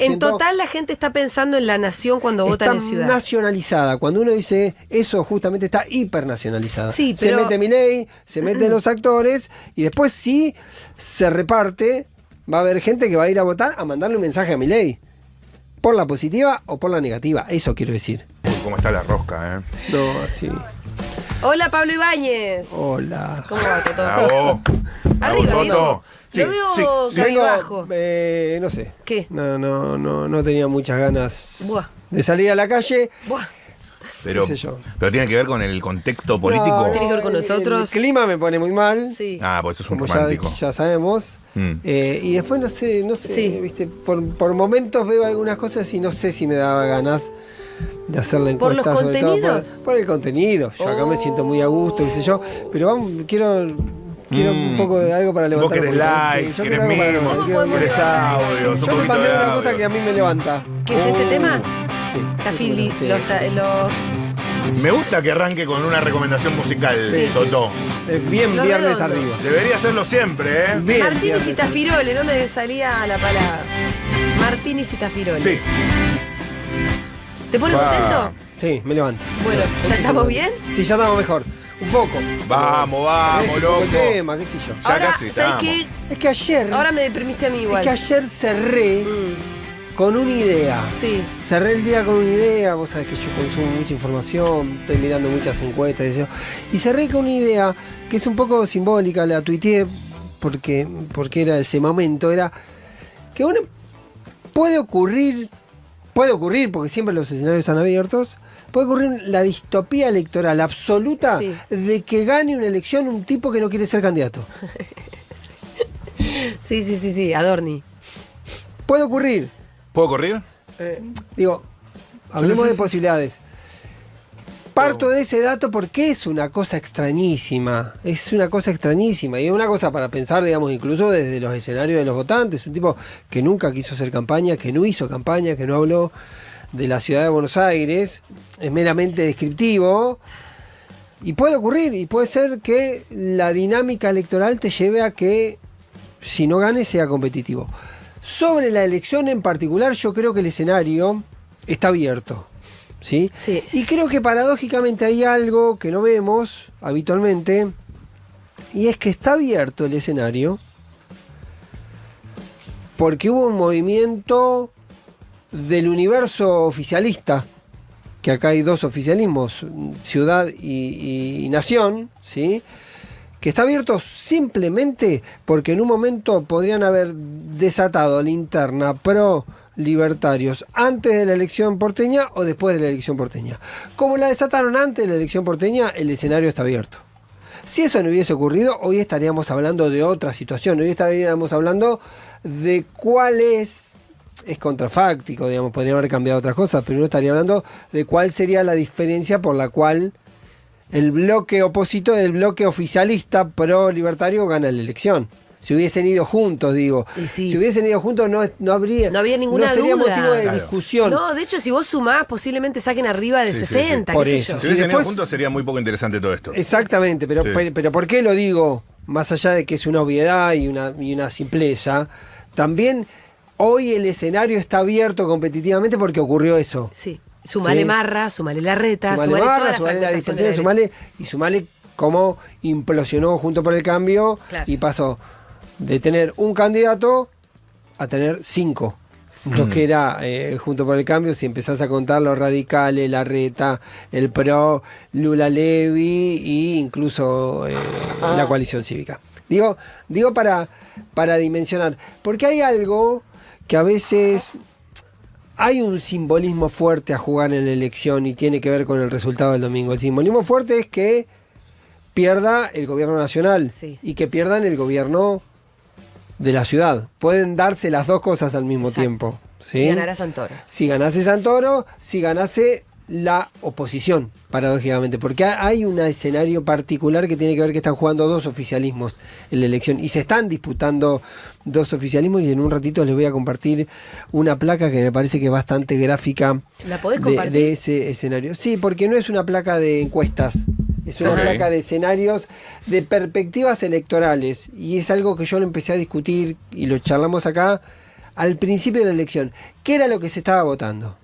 En total la gente está pensando en la nación cuando vota en ciudad. Está nacionalizada. Cuando uno dice eso, justamente está hipernacionalizada. Sí, pero... Se mete Milei, se meten los actores y después sí se reparte. Va a haber gente que va a ir a votar a mandarle un mensaje a Milei. Por la positiva o por la negativa. Eso quiero decir. Uy, cómo está la rosca, No, así. Hola, Pablo Ibáñez. Hola. ¿Cómo va, Toto? Bravo. Arriba, Bravo, Diego. Toto. Sí, Lo veo sí. cabizbajo. No sé. ¿Qué? No tenía muchas ganas Buah. de salir a la calle. Buah. Pero, qué sé yo. pero tiene que ver con el contexto político. Tiene que ver con nosotros. El clima me pone muy mal. Sí. Ah, pues eso es un Como romántico. ya sabemos. Y después no sé, Sí. viste, por momentos veo algunas cosas y no sé si me daba ganas de hacer la ¿Por encuesta. los sobre todo contenidos? por el contenido. Yo acá me siento muy a gusto, qué sé yo. Pero vamos, quiero un poco de algo para Vos levantar. querés un poco. likes, Sí, yo querés quiero algo para mimos, levantar, quiero algo querés para- audios, un Yo me poquito mandé de una audio. cosa que a mí me levanta. ¿Qué es este tema? Sí. La fili, Sí, los, sí, sí. los- Me gusta que arranque con una recomendación musical, Sí. Toto. Bien Los viernes redondos. arriba. Debería hacerlo siempre, ¿eh? Bien Martínez y viernes arriba. Tafirole, no me salía la palabra. Martínez y Tafirole. Sí. ¿Te pone Fa. contento? Sí, me levanta. Bueno, ¿ya estamos bien? Sí, ya estamos mejor. Un poco. Vamos, Es un poco loco. el tema, qué sé yo. Ya Ahora, casi ¿sabes estamos. qué? Es que ayer. Ahora me deprimiste a mí igual. Es que ayer cerré con una idea. Sí. Cerré el día con una idea. Vos sabés que yo consumo mucha información, estoy mirando muchas encuestas y eso. Y cerré con una idea que es un poco simbólica, la tuiteé porque era ese momento. Era que uno puede ocurrir porque siempre los escenarios están abiertos. Puede ocurrir la distopía electoral absoluta Sí. de que gane una elección un tipo que no quiere ser candidato. Sí, Adorni. Puede ocurrir. ¿Puedo correr? Digo, hablemos de posibilidades. Parto de ese dato porque es una cosa extrañísima. Es una cosa extrañísima. Y es una cosa para pensar, digamos, incluso desde los escenarios de los votantes. Un tipo que nunca quiso hacer campaña, que no hizo campaña, que no habló de la ciudad de Buenos Aires. Es meramente descriptivo. Y puede ocurrir, y puede ser que la dinámica electoral te lleve a que, si no gane, sea competitivo. Sobre la elección en particular, yo creo que el escenario está abierto. ¿Sí? Sí. Y creo que paradójicamente hay algo que no vemos habitualmente, y es que está abierto el escenario porque hubo un movimiento del universo oficialista, que acá hay dos oficialismos, ciudad y nación, ¿sí? Que está abierto simplemente porque en un momento podrían haber desatado la interna pro libertarios antes de la elección porteña o después de la elección porteña. Como la desataron antes de la elección porteña, el escenario está abierto. Si eso no hubiese ocurrido, hoy estaríamos hablando de otra situación. Hoy estaríamos hablando de cuál es contrafáctico, digamos, podrían haber cambiado otras cosas, pero uno estaría hablando de cuál sería la diferencia por la cual el bloque opositor, el bloque oficialista pro libertario gana la elección. Si hubiesen ido juntos, digo. Sí. Si hubiesen ido juntos no habría ninguna no sería duda. motivo de Claro. discusión. No, de hecho, si vos sumás, posiblemente saquen arriba de Sí, sí, 60, sí. Por qué sé eso. yo. Si hubiesen ido después- juntos sería muy poco interesante todo esto. Exactamente, pero, Sí. pero ¿por qué lo digo? Más allá de que es una obviedad y una simpleza, también hoy el escenario está abierto competitivamente porque ocurrió eso. Sí. Sumale Sí. Marra, sumale Larreta, Sumale sumale toda barra, la sumale la fragmentación dispersión, de la sumale cómo implosionó Junto por el Cambio Claro. y pasó de tener un candidato a tener 5. Lo que era Junto por el Cambio, si empezás a contar los radicales, Larreta, el PRO, Lula Levi e incluso la coalición cívica. Digo para dimensionar, porque hay algo que a veces hay un simbolismo fuerte a jugar en la elección y tiene que ver con el resultado del domingo. El simbolismo fuerte es que pierda el gobierno nacional Sí. y que pierdan el gobierno de la ciudad. Pueden darse las dos cosas al mismo Exacto. tiempo. ¿sí? Si ganara Santoro. Si ganase Santoro, si ganase la oposición, paradójicamente, porque hay un escenario particular que tiene que ver que están jugando dos oficialismos en la elección y se están disputando dos oficialismos, y en un ratito les voy a compartir una placa que me parece que es bastante gráfica ¿La podés compartir? de ese escenario. Sí, porque no es una placa de encuestas, es una Ok. placa de escenarios, de perspectivas electorales, y es algo que yo lo empecé a discutir y lo charlamos acá al principio de la elección, ¿qué era lo que se estaba votando?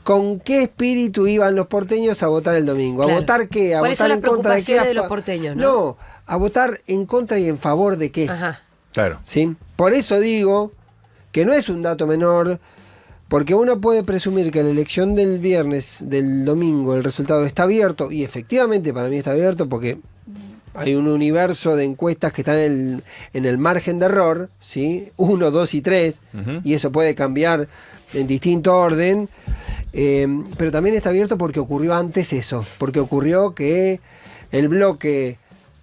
¿Con qué espíritu iban los porteños a votar el domingo? Claro. ¿A votar qué? ¿A ¿Cuáles votar son las en contra de qué? preocupaciones de los porteños, no? No, a votar en contra y en favor de qué. Ajá. Claro. ¿Sí? Por eso digo que no es un dato menor, porque uno puede presumir que la elección del viernes, del domingo, el resultado está abierto, y efectivamente para mí está abierto porque hay un universo de encuestas que están en el margen de error, ¿sí? 1, 2 y 3, y eso puede cambiar en distinto orden, pero también está abierto porque ocurrió antes eso, porque ocurrió que el bloque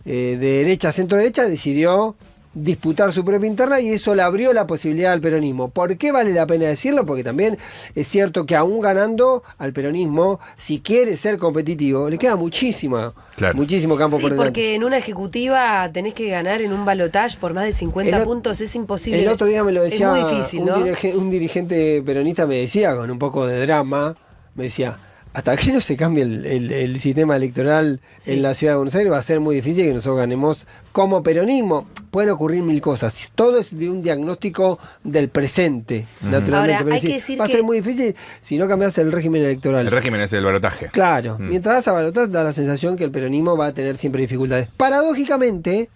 de derecha, centro-derecha decidió disputar su propia interna y eso le abrió la posibilidad al peronismo. ¿Por qué vale la pena decirlo? Porque también es cierto que aún ganando al peronismo, si quiere ser competitivo, le queda muchísimo campo Sí, por delante. porque en una ejecutiva tenés que ganar en un balotaje por más de 50 puntos, es imposible. El otro día me lo decía es muy difícil, ¿no? un dirigente peronista, me decía con un poco de drama, me decía, hasta que no se cambie el sistema electoral en la ciudad de Buenos Aires va a ser muy difícil que nosotros ganemos como peronismo. Pueden ocurrir mil cosas. Todo es de un diagnóstico del presente, naturalmente. Ahora, pero hay que decir va a ser muy difícil si no cambias el régimen electoral. El régimen es el balotaje. Claro. Mientras vas a balotar, da la sensación que el peronismo va a tener siempre dificultades. Paradójicamente,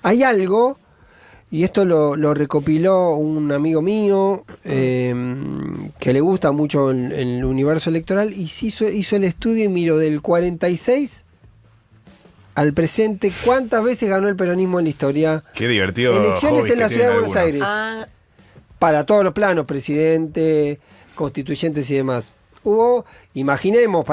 hay algo, y esto lo recopiló un amigo mío que le gusta mucho el universo electoral y hizo el estudio y miró del 46 al presente cuántas veces ganó el peronismo en la historia. Qué divertido. Elecciones hobby en la que ciudad de tienen Buenos algunos. Aires. Para todos los planos, presidente, constituyentes y demás. Hubo, imaginemos,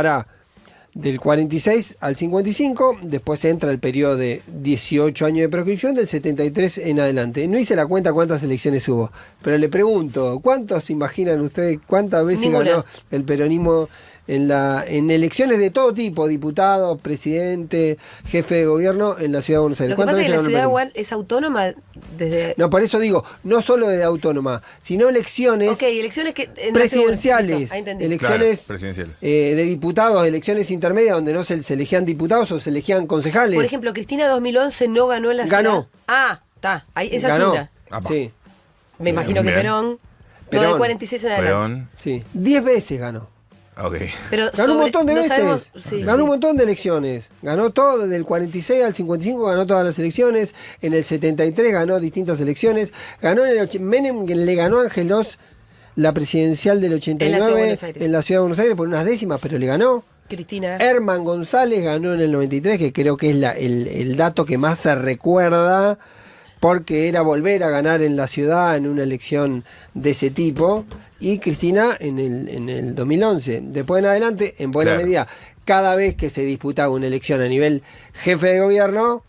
del 46 al 55, después entra el periodo de 18 años de prescripción, del 73 en adelante. No hice la cuenta cuántas elecciones hubo, pero le pregunto, ¿cuántos imaginan ustedes cuántas veces Ninguna. ganó el peronismo en elecciones de todo tipo, diputado, presidente, jefe de gobierno en la ciudad de Buenos Aires? Lo que pasa es que la ganó el ciudad peronismo? igual es autónoma desde... No, por eso digo, no solo de autónoma, sino elecciones Ok, elecciones que... presidenciales, Listo, ahí entendí. elecciones Claro, presidenciales. de diputados, elecciones intermedias donde no se elegían diputados o se elegían concejales. Por ejemplo, Cristina 2011 no ganó en la ciudad. Ganó. Ah, está. Esa ganó. es una. Apa. Sí, Me imagino que Bien. Perón. Perón. No, del 46 en adelante. Perón. sí. 10 veces ganó. Ok. Pero Ganó un sobre- montón de no veces. sabemos- sí, Ganó sí. un montón de elecciones. Ganó todo, desde el 46 al 55 ganó todas las elecciones. En el 73 ganó distintas elecciones. Ganó Menem le ganó a Ángelos la presidencial del 89 En la Ciudad de Buenos Aires. en la ciudad de Buenos Aires por unas décimas, pero le ganó. Cristina. Herman González ganó en el 93, que creo que es el dato que más se recuerda, porque era volver a ganar en la ciudad en una elección de ese tipo, y Cristina en el 2011. Después en adelante, en buena Claro. medida, cada vez que se disputaba una elección a nivel jefe de gobierno,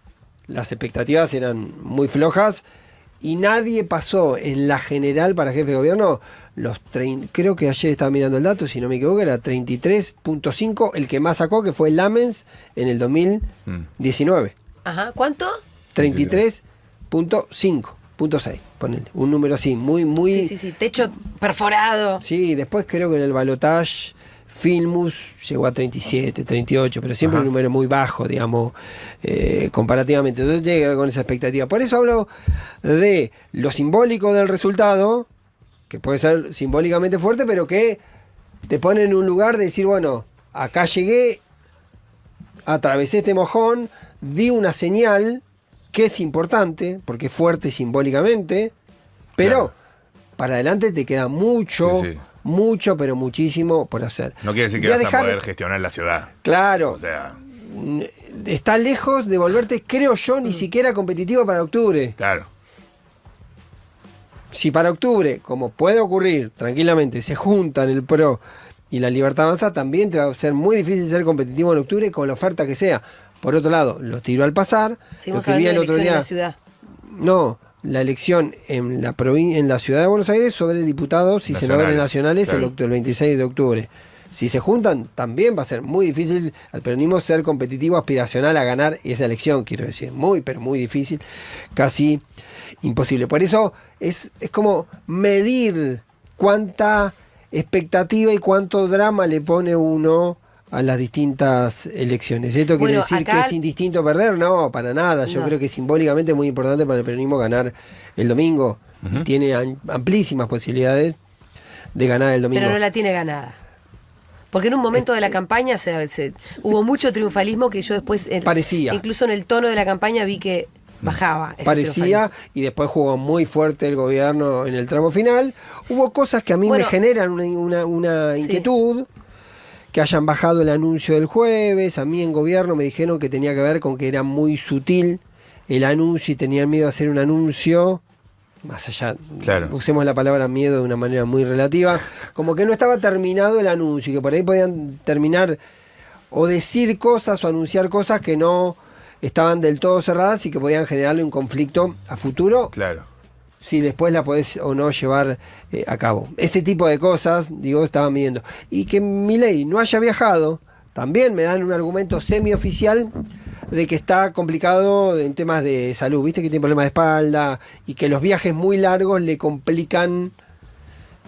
las expectativas eran muy flojas, y nadie pasó en la general para jefe de gobierno creo que ayer estaba mirando el dato, si no me equivoco, era 33.5, el que más sacó, que fue Lamens en el 2019. Ajá. ¿Cuánto? 33.5.6, ponele, un número así, muy... Sí. Techo perforado. Sí, después creo que en el balotage Filmus llegó a 37, 38, pero siempre un número muy bajo, digamos, comparativamente. Entonces llega con esa expectativa. Por eso hablo de lo simbólico del resultado, que puede ser simbólicamente fuerte, pero que te pone en un lugar de decir, bueno, acá llegué, atravesé este mojón, di una señal que es importante, porque es fuerte simbólicamente, pero Claro. para adelante te queda mucho, Sí, sí. mucho, pero muchísimo por hacer. No quiere decir que Voy vas dejar- a poder gestionar la ciudad. Claro, O sea, está lejos de volverte, creo yo, ni siquiera competitivo para octubre. claro. Si para octubre, como puede ocurrir tranquilamente, se juntan el PRO y la Libertad Avanza, también te va a ser muy difícil ser competitivo en octubre con la oferta que sea. Por otro lado, lo tiro al pasar. Seguimos Lo que vi hablando de el otro elecciones en día. la ciudad. No, la elección en la ciudad de Buenos Aires sobre diputados y senadores nacionales Claro. el 26 de octubre. Si se juntan, también va a ser muy difícil al peronismo ser competitivo, aspiracional a ganar esa elección, quiero decir. Muy, pero muy difícil, casi imposible. Por eso es como medir cuánta expectativa y cuánto drama le pone uno a las distintas elecciones. ¿Esto quiere Bueno, decir acá- que es indistinto perder? No, para nada. Yo No. creo que simbólicamente es muy importante para el peronismo ganar el domingo. y tiene amplísimas posibilidades de ganar el domingo. Pero no la tiene ganada. Porque en un momento de la campaña hubo mucho triunfalismo que yo después, parecía. Incluso en el tono de la campaña vi que bajaba. Ese parecía, y después jugó muy fuerte el gobierno en el tramo final. Hubo cosas que a mí me generan una inquietud, que hayan bajado el anuncio del jueves. A mí en gobierno me dijeron que tenía que ver con que era muy sutil el anuncio y tenían miedo de hacer un anuncio más allá, claro, usemos la palabra miedo de una manera muy relativa, como que no estaba terminado el anuncio y que por ahí podían terminar o decir cosas o anunciar cosas que no estaban del todo cerradas y que podían generarle un conflicto a futuro. Claro. Si después la podés o no llevar a cabo. Ese tipo de cosas, digo, estaban midiendo. Y que Milei no haya viajado, también me dan un argumento semioficial de que está complicado en temas de salud, viste que tiene problemas de espalda y que los viajes muy largos le complican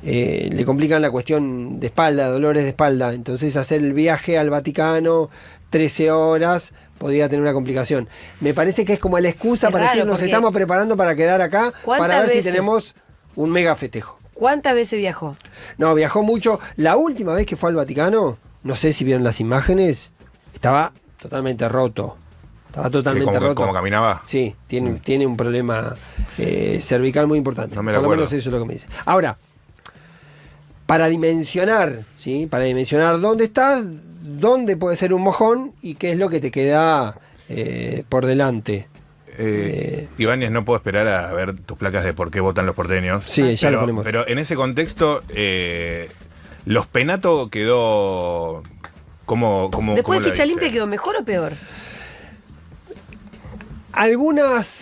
la cuestión de espalda, dolores de espalda. Entonces hacer el viaje al Vaticano 13 horas podría tener una complicación. Me parece que es como la excusa para decir nos estamos preparando para quedar acá para ver si tenemos un mega festejo. ¿Cuántas veces viajó? No, viajó mucho. La última vez que fue al Vaticano, no sé si vieron las imágenes, estaba totalmente roto. Estaba totalmente roto. ¿Cómo caminaba? Sí, tiene un problema cervical muy importante. No me Por lo lo menos eso es lo que me dice. Ahora, para dimensionar, ¿sí? Para dimensionar dónde estás, dónde puede ser un mojón y qué es lo que te queda por delante. Ibáñez, no puedo esperar a ver tus placas de por qué votan los porteños. Sí, ya lo ponemos. Pero en ese contexto, ¿los Penato quedó como después de ficha limpia quedó mejor o peor? Algunos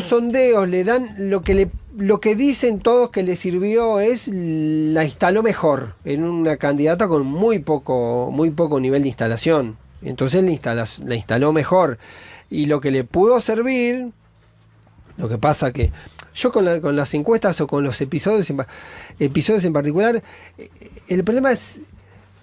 sondeos le dan lo que dicen todos que le sirvió es la instaló mejor en una candidata con muy poco nivel de instalación. Entonces la instaló mejor. Y lo que le pudo servir, lo que pasa que yo con las encuestas o con los episodios en particular, el problema es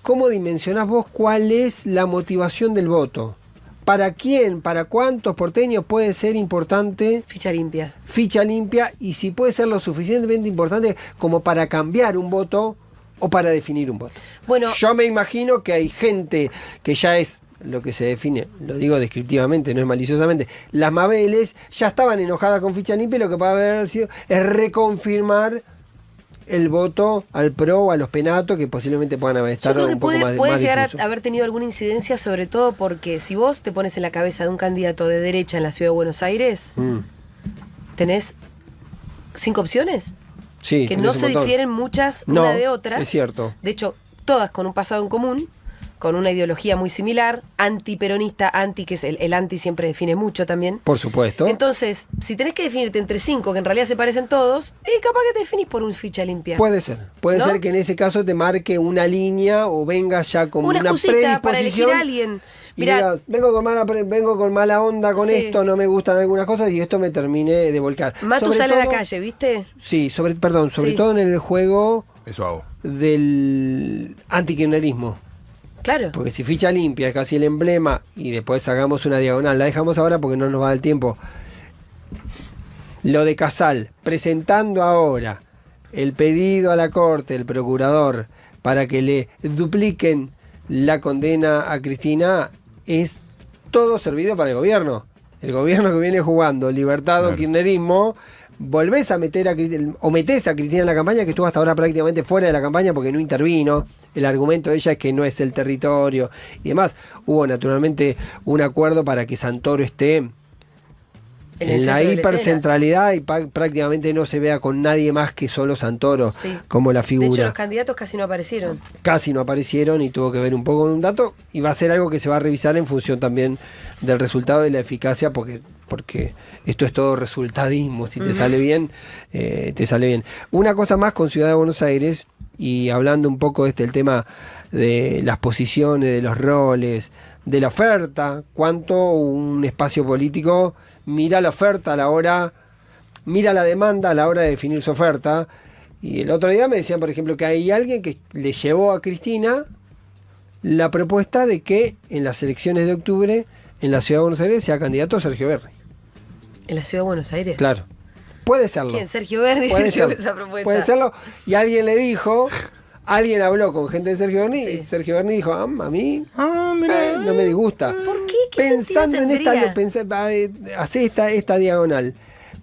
cómo dimensionás vos cuál es la motivación del voto. ¿Para quién, para cuántos porteños puede ser importante? Ficha limpia. Ficha limpia, y si puede ser lo suficientemente importante como para cambiar un voto o para definir un voto. Bueno, yo me imagino que hay gente que ya es lo que se define, lo digo descriptivamente, no es maliciosamente, las Mabeles ya estaban enojadas con ficha limpia y lo que puede haber sido es reconfirmar el voto al PRO o a los Penato que posiblemente puedan haber estado un poco más puede llegar difuso. a haber tenido alguna incidencia, sobre todo porque si vos te pones en la cabeza de un candidato de derecha en la ciudad de Buenos Aires, tenés 5 opciones Sí, que no se difieren muchas una de otras. Es cierto. De hecho, todas con un pasado en común, con una ideología muy similar, antiperonista, que es el anti siempre define mucho también. Por supuesto. Entonces, si tenés que definirte entre 5, que en realidad se parecen todos, capaz que te definís por un ficha limpia. Puede ser. Puede ser que en ese caso te marque una línea o venga ya como una predisposición para elegir a alguien. Mirá, y digas, vengo con mala onda con esto, no me gustan algunas cosas y esto me terminé de volcar. Matu sale a la calle, ¿viste? Sí, sobre todo en el juego Eso hago. del antikirchnerismo. Claro. Porque si ficha limpia es casi el emblema y después hagamos una diagonal, la dejamos ahora porque no nos va a dar el tiempo. Lo de Casal, presentando ahora el pedido a la Corte, el procurador, para que le dupliquen la condena a Cristina, es todo servido para el gobierno. El gobierno que viene jugando libertad o kirchnerismo, volvés a meter metés a Cristina en la campaña, que estuvo hasta ahora prácticamente fuera de la campaña porque no intervino. El argumento de ella es que no es el territorio y demás. Hubo naturalmente un acuerdo para que Santoro esté en la hipercentralidad y prácticamente no se vea con nadie más que solo Santoro como la figura. De hecho, los candidatos casi no aparecieron. Casi no aparecieron y tuvo que ver un poco con un dato y va a ser algo que se va a revisar en función también del resultado y la eficacia porque esto es todo resultadismo. Si te sale bien, te sale bien. Una cosa más con Ciudad de Buenos Aires y hablando un poco el tema de las posiciones, de los roles, de la oferta, cuánto un espacio político mira la oferta a la hora, mira la demanda a la hora de definir su oferta. Y el otro día me decían, por ejemplo, que hay alguien que le llevó a Cristina la propuesta de que en las elecciones de octubre en la Ciudad de Buenos Aires sea candidato Sergio Berni. ¿En la Ciudad de Buenos Aires? Claro. Puede serlo. ¿Quién? Sergio Berni Puede llevó serlo. esa propuesta. Puede serlo. Y alguien le dijo, alguien habló con gente de Sergio Berni, Sí. y Sergio Berni dijo, a mí Mirá. no me disgusta. ¿Por qué? ¿Qué Pensando en sentido esta, tendría? hace esta diagonal.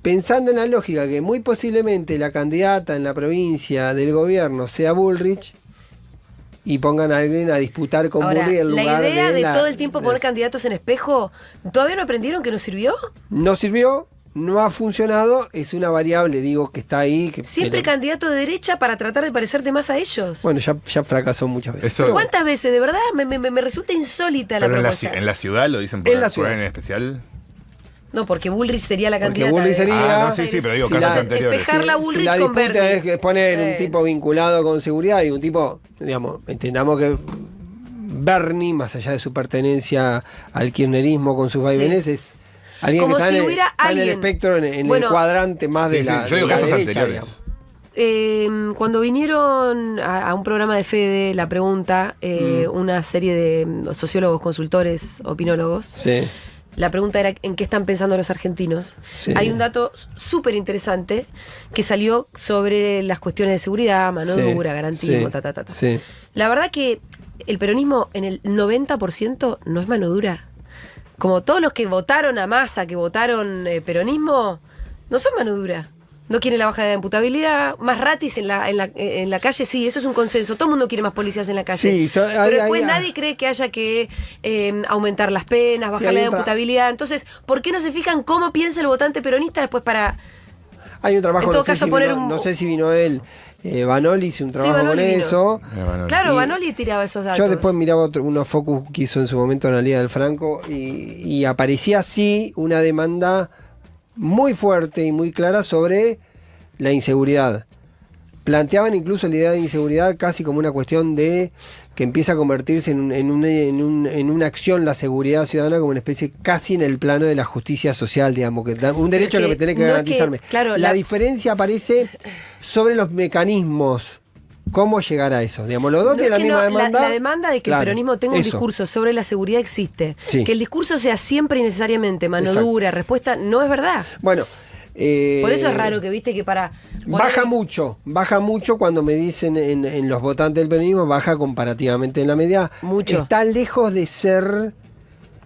Pensando en la lógica que muy posiblemente la candidata en la provincia del gobierno sea Bullrich y pongan a alguien a disputar con Ahora, Bullrich en la lugar idea de la- todo el tiempo poner de- candidatos en espejo, ¿todavía no aprendieron que no sirvió? No sirvió, no ha funcionado, es una variable, digo, que está ahí. Siempre pero- candidato de derecha para tratar de parecerte más a ellos. Bueno, ya fracasó muchas veces. Eso- Pero bueno, ¿Cuántas veces? De verdad, me resulta insólita la Pero propuesta. en la ciudad lo dicen por En la por ciudad. en especial. No, porque Bullrich sería la Porque candidata. Bullrich de- sería- Ah, no, sí, pero digo Si casos la- anteriores. despejar la Bullrich la con disputa Berni. es que poner un tipo vinculado con seguridad y un tipo, digamos, entendamos que Berni, más allá de su pertenencia al kirchnerismo con sus vaivenes, es alguien Como que está, si en, hubiera está en el alguien. espectro, en Bueno, el cuadrante más de Sí, sí, la, yo digo de la casos derecha, anteriores. digamos. Cuando vinieron a un programa de Fede, La Pregunta, una serie de sociólogos, consultores, opinólogos, Sí. la pregunta era en qué están pensando los argentinos. Sí. Hay un dato súper interesante que salió sobre las cuestiones de seguridad, mano Sí, dura, garantismo, sí, ta, ta, ta, ta. sí. La verdad que el peronismo en el 90% no es mano dura. Como todos los que votaron a Massa, que votaron peronismo, no son mano dura. No quieren la baja de imputabilidad, más ratis en la calle, sí, eso es un consenso. Todo el mundo quiere más policías en la calle. Sí, pero después nadie cree que haya que aumentar las penas, bajar hay la otra- imputabilidad. Entonces, ¿por qué no se fijan cómo piensa el votante peronista después para... Hay un trabajo, En todo no sé caso, si poner vino- un- no sé si vino él, Banoli hizo un trabajo Banoli con vino. eso. Claro, Y- Banoli tiraba esos datos. Yo después miraba unos focus que hizo en su momento Analía del Franco y aparecía así una demanda muy fuerte y muy clara sobre la inseguridad. Planteaban incluso la idea de inseguridad casi como una cuestión de que empieza a convertirse en una acción la seguridad ciudadana como una especie casi en el plano de la justicia social, digamos, que un derecho a lo que tenés que no es que- garantizarme. claro, la la- diferencia aparece sobre los mecanismos. ¿Cómo llegar a eso? Digamos, los dos No, tienen es la que misma no, demanda. la demanda de que Claro, el peronismo tenga un eso. discurso sobre la seguridad existe. Sí. Que el discurso sea siempre y necesariamente mano Exacto. dura, respuesta, no es verdad. Bueno. Por eso es raro que viste que para... Baja mucho cuando me dicen en los votantes del peronismo, baja comparativamente en la media. Mucho. Está lejos de ser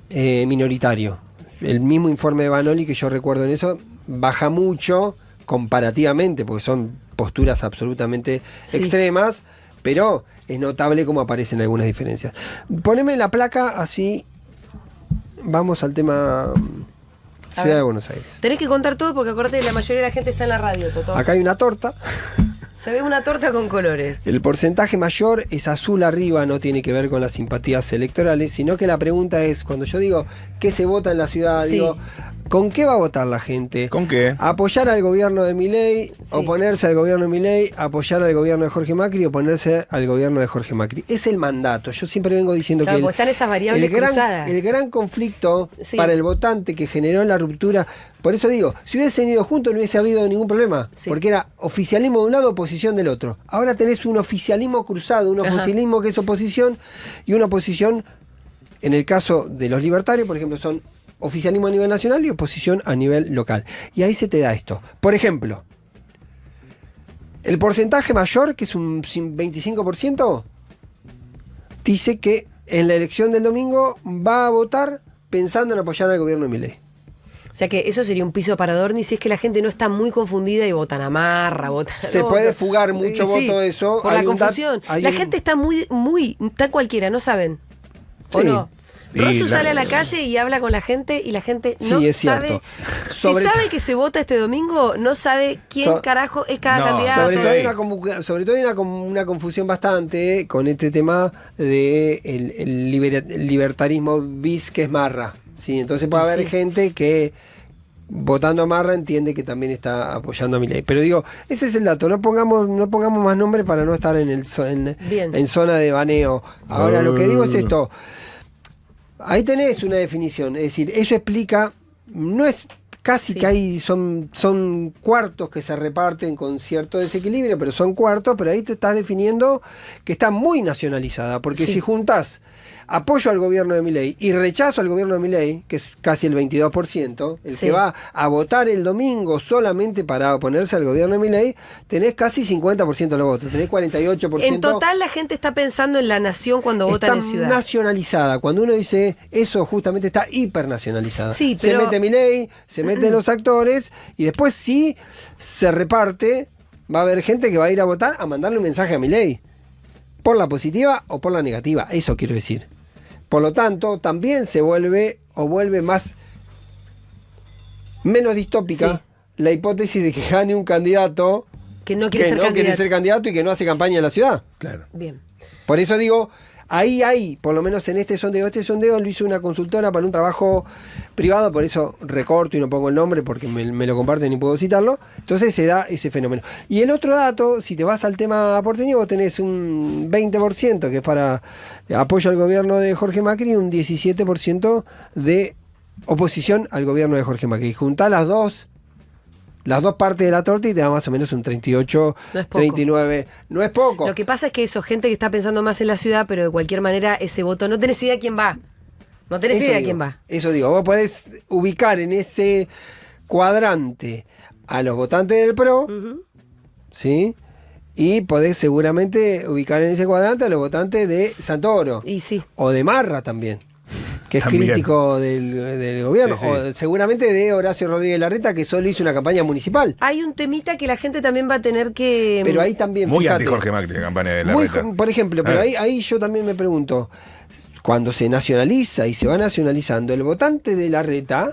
minoritario. El mismo informe de Banoli que yo recuerdo en eso, baja mucho comparativamente, porque son posturas absolutamente Sí. extremas, pero es notable cómo aparecen algunas diferencias. Poneme la placa así, vamos al tema Ciudad ver. de Buenos Aires. Tenés que contar todo porque acordate que la mayoría de la gente está en la radio, Toto. Acá hay una torta. Se ve una torta con colores. El porcentaje mayor es azul arriba, no tiene que ver con las simpatías electorales, sino que la pregunta es, cuando yo digo qué se vota en la ciudad, Sí. digo, ¿con qué va a votar la gente? ¿Con qué? ¿Apoyar al gobierno de Milei, Sí. oponerse al gobierno de Milei, apoyar al gobierno de Jorge Macri, oponerse al gobierno de Jorge Macri? Es el mandato. Yo siempre vengo diciendo Claro, que porque están esas variables cruzadas. el gran conflicto Sí. para el votante que generó la ruptura, por eso digo, si hubiesen ido juntos no hubiese habido ningún problema, Sí. porque era oficialismo de un lado, oposición del otro. Ahora tenés un oficialismo cruzado, un Ajá. oficialismo que es oposición y una oposición, en el caso de los libertarios, por ejemplo, son oficialismo a nivel nacional y oposición a nivel local. Y ahí se te da esto. Por ejemplo, el porcentaje mayor, que es un 25%, dice que en la elección del domingo va a votar pensando en apoyar al gobierno de Milei. O sea que eso sería un piso para Dorni si es que la gente no está muy confundida y votan a Marra, votan... Se no, puede no. fugar mucho voto de eso. Por Hay la un confusión. hay La un- gente está está cualquiera, no saben. ¿O Sí. no? Y Rosu la- sale a la calle y habla con la gente y la gente no Sí, es cierto. sabe. Sobre si to- sabe que se vota este domingo, no sabe quién So- carajo es cada No, candidato. Sobre todo, Sí. sobre todo hay una confusión bastante con este tema de el libertarismo bis, que es Marra. ¿Sí? Entonces puede haber Sí. gente que votando a Marra entiende que también está apoyando a Milei. Pero digo, ese es el dato. No pongamos más nombre para no estar Bien. en zona de baneo. Ahora, lo que digo es esto. Ahí tenés una definición. Es decir, eso explica, no es casi Sí. que hay, son cuartos que se reparten con cierto desequilibrio, pero son cuartos, pero ahí te estás definiendo que está muy nacionalizada, porque Sí. si juntás apoyo al gobierno de Milei y rechazo al gobierno de Milei, que es casi el 22%, el Sí. que va a votar el domingo solamente para oponerse al gobierno de Milei, tenés casi 50% de los votos, tenés 48%. En total la gente está pensando en la nación cuando vota Está en ciudad. nacionalizada. Cuando uno dice eso, justamente está hipernacionalizada. Sí, se pero- mete Milei, se meten los actores y después sí se reparte. Va a haber gente que va a ir a votar a mandarle un mensaje a Milei. Por la positiva o por la negativa. Eso quiero decir. Por lo tanto, también se vuelve menos distópica la hipótesis de que gane un candidato Que no quiere que ser no candidato. quiere ser candidato y que no hace campaña en la ciudad. Claro. Bien. Por eso digo, ahí hay, por lo menos en este sondeo lo hizo una consultora para un trabajo privado, por eso recorto y no pongo el nombre porque me lo comparten y puedo citarlo. Entonces se da ese fenómeno. Y el otro dato, si te vas al tema porteño, vos tenés un 20% que es para apoyo al gobierno de Jorge Macri y un 17% de oposición al gobierno de Jorge Macri. Juntá las dos partes de la torta y te da más o menos un 38, No es poco. 39. No es poco. Lo que pasa es que eso, gente que está pensando más en la ciudad, pero de cualquier manera ese voto, no tenés idea quién va. No tenés Eso idea digo, quién va. Eso digo, vos podés ubicar en ese cuadrante a los votantes del PRO, Ujú. ¿sí? Y podés seguramente ubicar en ese cuadrante a los votantes de Santoro. Y sí. O de Marra también, que es También. crítico del gobierno. Sí, sí. O seguramente de Horacio Rodríguez Larreta, que solo hizo una campaña municipal. Hay un temita que la gente también va a tener que... Pero ahí también, Muy fíjate, anti Jorge Macri la campaña de la muy, reta. por ejemplo, pero Ah. ahí yo también me pregunto, cuando se nacionaliza y se va nacionalizando, el votante de la reta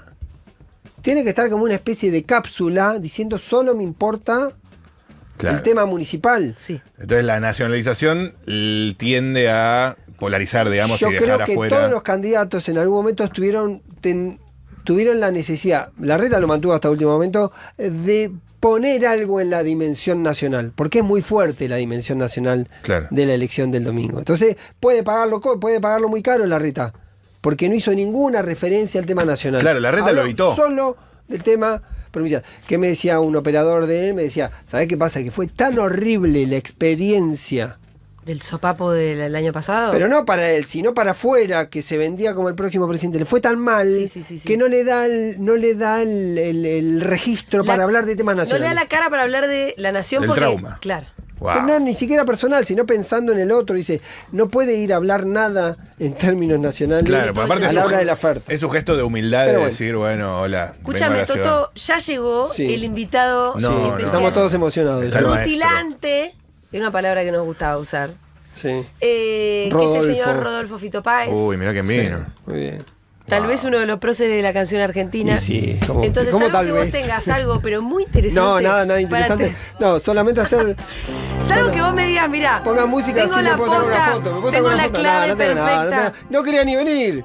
tiene que estar como una especie de cápsula diciendo solo me importa Claro. el tema municipal. Sí. Entonces la nacionalización tiende a polarizar, digamos, Yo y creo dejar que afuera. todos los candidatos en algún momento tuvieron la necesidad, la reta lo mantuvo hasta el último momento, de poner algo en la dimensión nacional, porque es muy fuerte la dimensión nacional Claro. de la elección del domingo. Entonces puede pagarlo muy caro la reta, porque no hizo ninguna referencia al tema nacional. Claro, la reta Habló lo evitó. solo del tema provincial. ¿Qué me decía un operador de él? Me decía, ¿sabés qué pasa? Que fue tan horrible la experiencia, Del sopapo del año pasado. pero no para él, sino para afuera, que se vendía como el próximo presidente. Le fue tan mal Sí. que no le da el registro La- para hablar de temas No nacionales. le da la cara para hablar de la nación Del porque... trauma. Claro. Wow. No, ni siquiera personal, sino pensando en el otro. Dice, no puede ir a hablar nada en términos nacionales Claro, porque aparte a es la un hora de la gesto- oferta. Es un gesto de humildad Pero de bueno. decir, bueno, hola. Escúchame, vengo a la Toto, ya llegó Sí. el invitado No, no. especial. Estamos todos emocionados. Está el ya. maestro. Rutilante, es una palabra que nos gustaba usar. Sí. Que es el Rodolfo. señor Rodolfo Fito Páez. Uy, mirá quién vino. Sí, muy bien. Tal Wow. vez uno de los próceres de la canción argentina. Y sí, ¿cómo- Entonces, cómo salvo tal que vos vez? tengas algo, pero muy interesante. No, nada para interesante. No, solamente hacer. Salvo que vos me digas, mira, Ponga música tengo así, la me puedo sacar una posta, foto. Me puedo tengo sacar una la foto. clave no tengo nada, perfecta. no quería ni venir.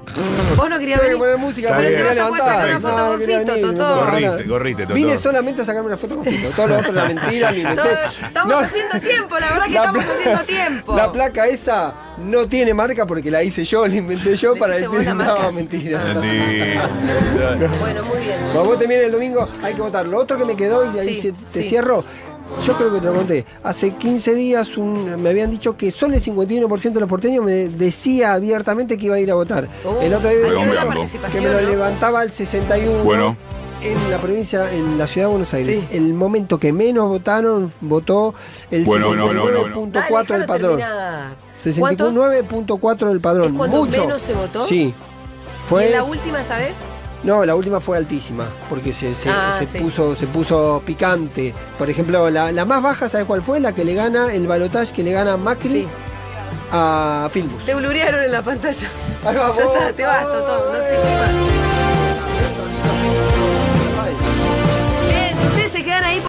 Vos no querías Tengo que venir. poner música, Está pero bien. quería Te vas a poder levantar. sacar una foto con quería Fito, venir, Totó. puedo, Corrite, no. corrite, Totó. Vine solamente a sacarme una foto con Fito. Todo lo otro era mentira, ni Todo- estamos haciendo tiempo, la verdad que estamos haciendo tiempo. La placa esa no tiene marca porque la hice yo, la inventé yo ¿Le para hiciste vos decir, la marca? no, mentira. Mentira. Bueno, muy bien. Cuando vos te viene el domingo, hay que votar. Lo otro que me quedó, y ahí Sí, te sí. cierro, yo creo que te lo conté. Hace 15 días me habían dicho que solo el 51% de los porteños me decía abiertamente que iba a ir a votar. El otro día hay que ver la Redondeando. que participación, me lo ¿no? levantaba al 61%. Bueno. En la provincia, en la ciudad de Buenos Aires, Sí. el momento que menos votaron, votó el Bueno. 69.4 Dale, del padrón. terminar. ¿Cuánto? 69.4 del padrón. ¿Es cuando Mucho. menos se votó? Sí. ¿Y Fue, en la última, sabes? no, la última fue altísima, porque se Sí. puso picante. Por ejemplo, la más baja, ¿sabes cuál fue? La que le gana, el balotaje que le gana Macri Sí. a Filmus. Te blurearon en la pantalla. Ahí va, Ya está, vos. te vas, Totó. No existe más.